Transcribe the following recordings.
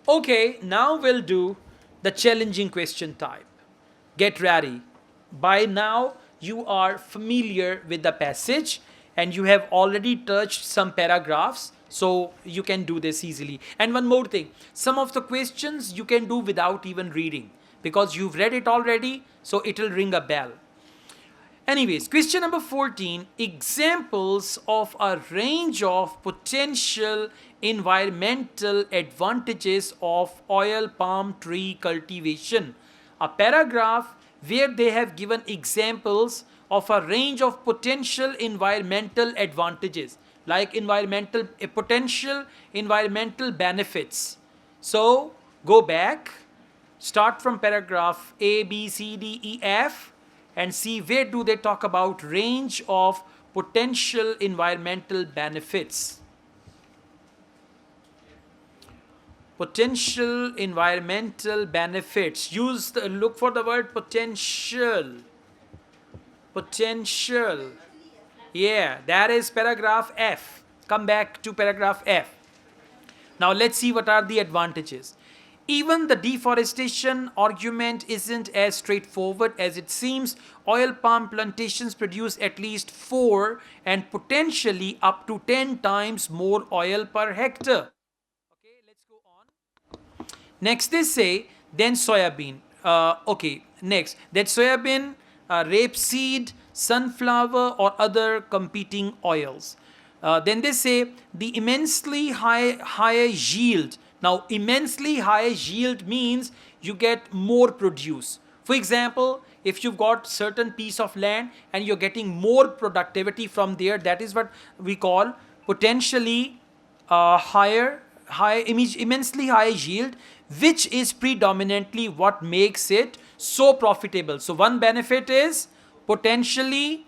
Okay, now we'll do the challenging question type. Get ready. By now, you are familiar with the passage and you have already touched some paragraphs, so you can do this easily. And one more thing, some of the questions you can do without even reading because you've read it already, so it'll ring a bell. Anyways, question number 14, examples of a range of potential environmental advantages of oil palm tree cultivation. A paragraph where they have given examples of a range of potential environmental advantages, like potential environmental benefits. So go back, start from paragraph A, B, C, D, E, F, and see where do they talk about range of potential environmental benefits. Potential environmental benefits. Look for the word potential. Potential. Yeah, that is paragraph F. Come back to paragraph F. Now let's see what are the advantages. Even the deforestation argument isn't as straightforward as it seems. Oil palm plantations produce at least 4 and potentially up to 10 times more oil per hectare. Okay, let's go on. Next, they say, then soybean. Next, that soybean, rapeseed, sunflower, or other competing oils. Then they say the immensely higher yield. Now, immensely high yield means you get more produce. For example, if you've got certain piece of land and you're getting more productivity from there, that is what we call potentially immensely high yield, which is predominantly what makes it so profitable. So one benefit is immensely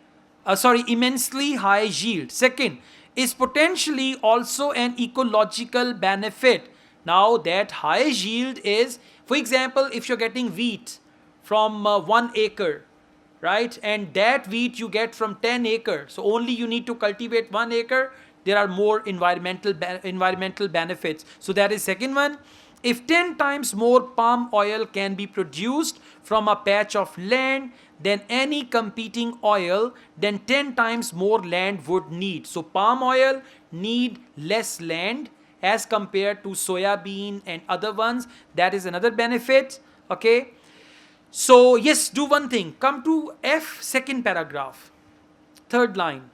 high yield. Second is potentially also an ecological benefit. Now that high yield is, for example, if you're getting wheat from 1 acre, right, and that wheat you get from 10 acres, so only you need to cultivate 1 acre, there are more environmental benefits. So that is second one. If 10 times more palm oil can be produced from a patch of land than any competing oil, then 10 times more land would need. So palm oil need less land as compared to soybean and other ones. That is another benefit. Okay. So yes, do one thing. Come to F, second paragraph. Third line.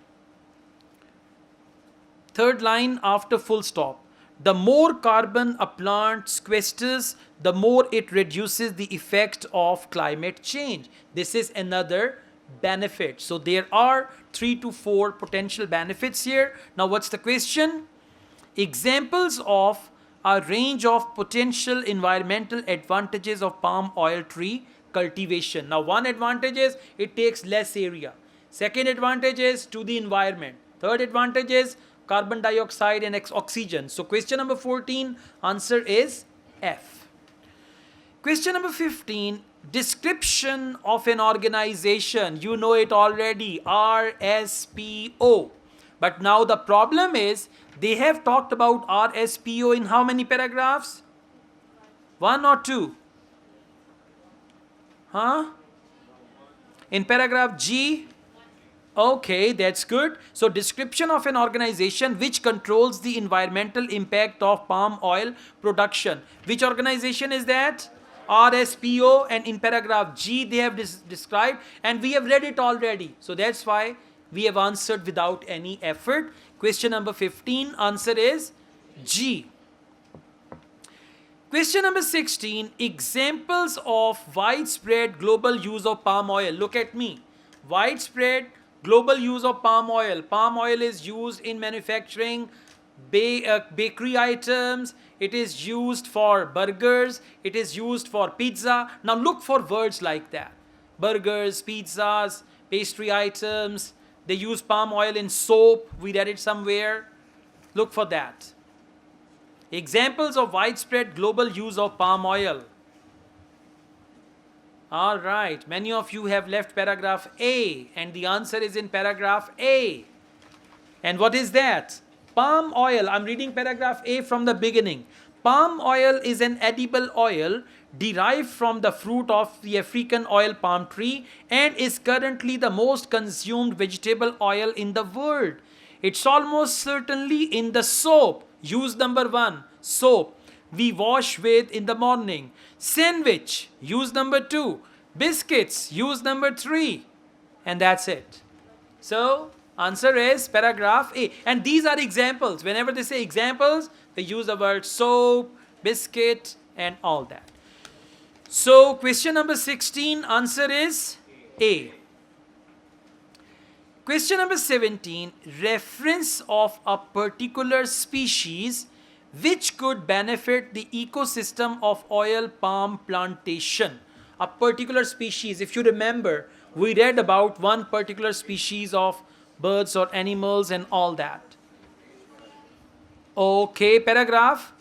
Third line after full stop. The more carbon a plant sequesters, the more it reduces the effect of climate change. This is another benefit. So there are 3 to 4 potential benefits here. Now what's the question? Examples of a range of potential environmental advantages of palm oil tree cultivation. Now one advantage is it takes less area. Second advantage is to the environment. Third advantage is carbon dioxide and oxygen. So question number 14, answer is F. Question number 15, description of an organization. You know it already, RSPO. But now the problem is they have talked about RSPO in how many paragraphs? 1 or 2? Huh? In paragraph G? Okay, that's good. So description of an organization which controls the environmental impact of palm oil production. Which organization is that? RSPO, and in paragraph G they have described, and we have read it already. So that's why we have answered without any effort. Question number 15, answer is G. Question number 16, examples of widespread global use of palm oil. Look at me. Widespread global use of palm oil. Palm oil is used in manufacturing bakery items. It is used for burgers. It is used for pizza. Now look for words like that. Burgers, pizzas, pastry items. They use palm oil in soap. We read it somewhere. Look for that. Examples of widespread global use of palm oil. All right. Many of you have left paragraph A, and the answer is in paragraph A. And what is that? Palm oil. I'm reading paragraph A from the beginning. palm oil is an edible oil derived from the fruit of the African oil palm tree and is currently the most consumed vegetable oil in the world. It's almost certainly in the soap. Use number 1, soap. We wash with in the morning. Sandwich, use number 2. Biscuits, use number 3. And that's it. So, answer is paragraph A. And these are examples. Whenever they say examples, they use the word soap, biscuit, and all that. So, question number 16, answer is A. Question number 17, reference of a particular species which could benefit the ecosystem of oil palm plantation. A particular species, if you remember, we read about one particular species of birds or animals and all that. Okay, paragraph.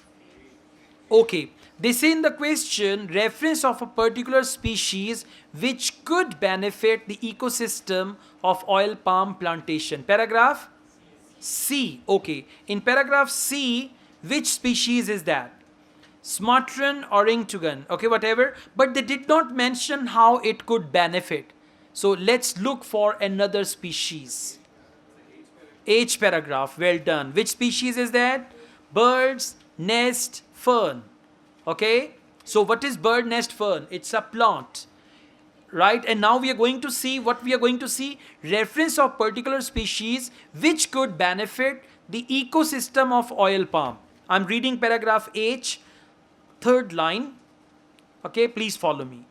Okay, they say in the question, reference of a particular species which could benefit the ecosystem of oil palm plantation. Paragraph C. Okay, in paragraph C, which species is that? Sumatran orangutan, okay, whatever, but they did not mention how it could benefit. So let's look for another species. H paragraph, well done. Which species is that? Bird's nest fern. Okay, so what is bird nest fern? It's a plant, right? And now we are going to see what we are going to see. Reference of particular species which could benefit the ecosystem of oil palm. I'm reading paragraph H, third line. Okay, please follow me.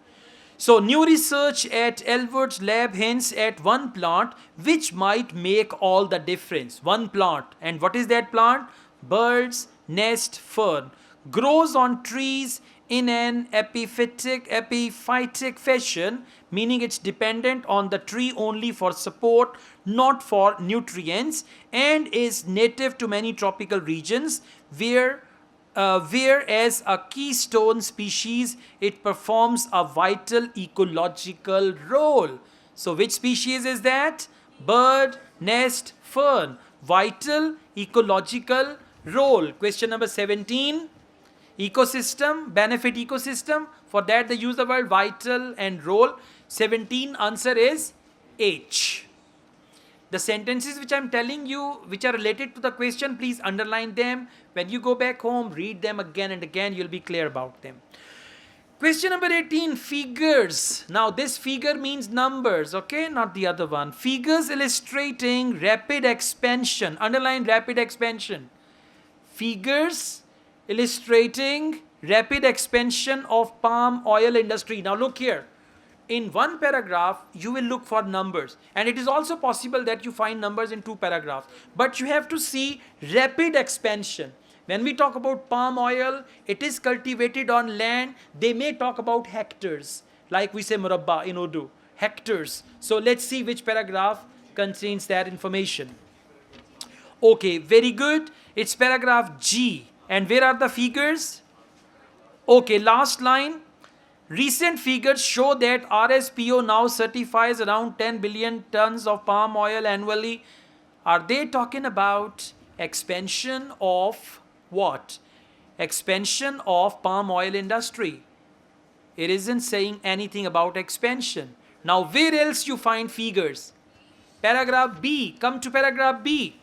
So, new research at Elwood's lab hints at one plant which might make all the difference. One plant. And what is that plant? Bird's nest fern. Grows on trees in an epiphytic fashion, meaning it's dependent on the tree only for support, not for nutrients, and is native to many tropical regions where as a keystone species, it performs a vital ecological role. So which species is that? Bird nest fern. Vital ecological role. Question number 17. Ecosystem, benefit ecosystem. For that they use the word vital and role. 17, answer is H. The sentences which I am telling you, which are related to the question, please underline them. When you go back home, read them again and again, you'll be clear about them. Question number 18, figures. Now this figure means numbers, okay, not the other one. Figures illustrating rapid expansion. Underline rapid expansion. Figures illustrating rapid expansion of palm oil industry. Now look here. In one paragraph, you will look for numbers. And it is also possible that you find numbers in two paragraphs. But you have to see rapid expansion. When we talk about palm oil, it is cultivated on land. They may talk about hectares. Like we say murabba in Urdu. Hectares. So let's see which paragraph contains that information. Okay, very good. It's paragraph G. And where are the figures? Okay, last line. Recent figures show that RSPO now certifies around 10 billion tons of palm oil annually. Are they talking about expansion of what? Expansion of palm oil industry. It isn't saying anything about expansion. Now, where else you find figures? Paragraph B. Come to paragraph B.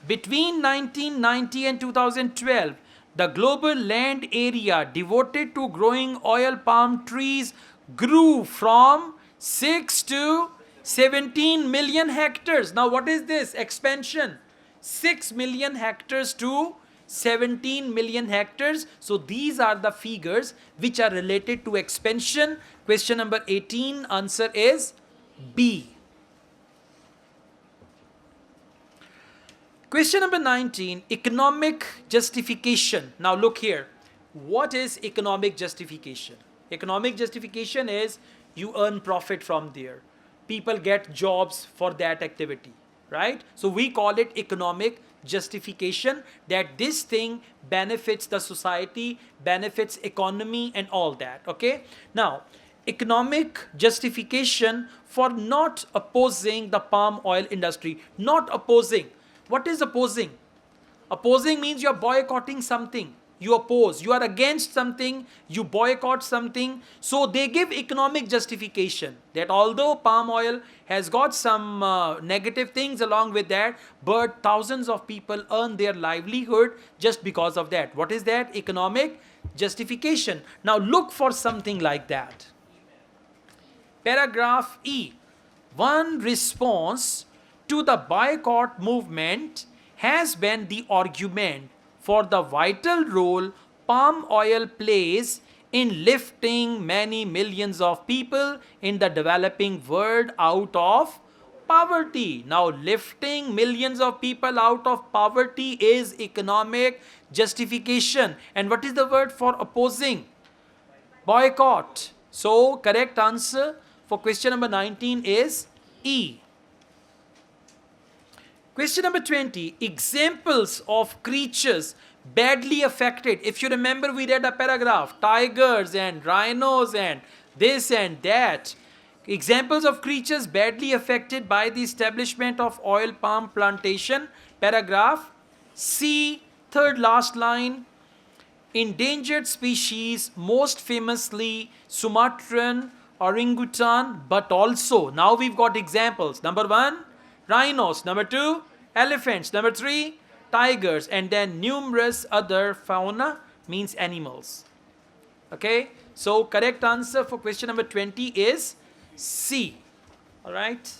Between 1990 and 2012, the global land area devoted to growing oil palm trees grew from 6 to 17 million hectares. Now what is this? Expansion. 6 million hectares to 17 million hectares. So these are the figures which are related to expansion. Question number 18, answer is B. Question number 19, economic justification. Now look here. What is economic justification? Economic justification is you earn profit from there. People get jobs for that activity, right? So we call it economic justification, that this thing benefits the society, benefits economy and all that, okay? Now, economic justification for not opposing the palm oil industry. Not opposing. What is opposing? Opposing means you are boycotting something. you oppose, you are against something, you boycott something. So they give economic justification that although palm oil has got some negative things along with that, but thousands of people earn their livelihood just because of that. What is that? Economic justification. Now look for something like that. Paragraph E. One response to the boycott movement has been the argument for the vital role palm oil plays in lifting many millions of people in the developing world out of poverty. Now, lifting millions of people out of poverty is economic justification. And what is the word for opposing? Boycott. So, correct answer for question number 19 is E. Question number 20. Examples of creatures badly affected. If you remember, we read a paragraph. Tigers and rhinos and this and that. Examples of creatures badly affected by the establishment of oil palm plantation. Paragraph C, third last line. Endangered species, most famously Sumatran orangutan, but also, now we've got examples. Number 1, rhinos. Number 2, elephants. Number 3, tigers. And then numerous other fauna, means animals. Okay, so correct answer for question number 20 is C. All right.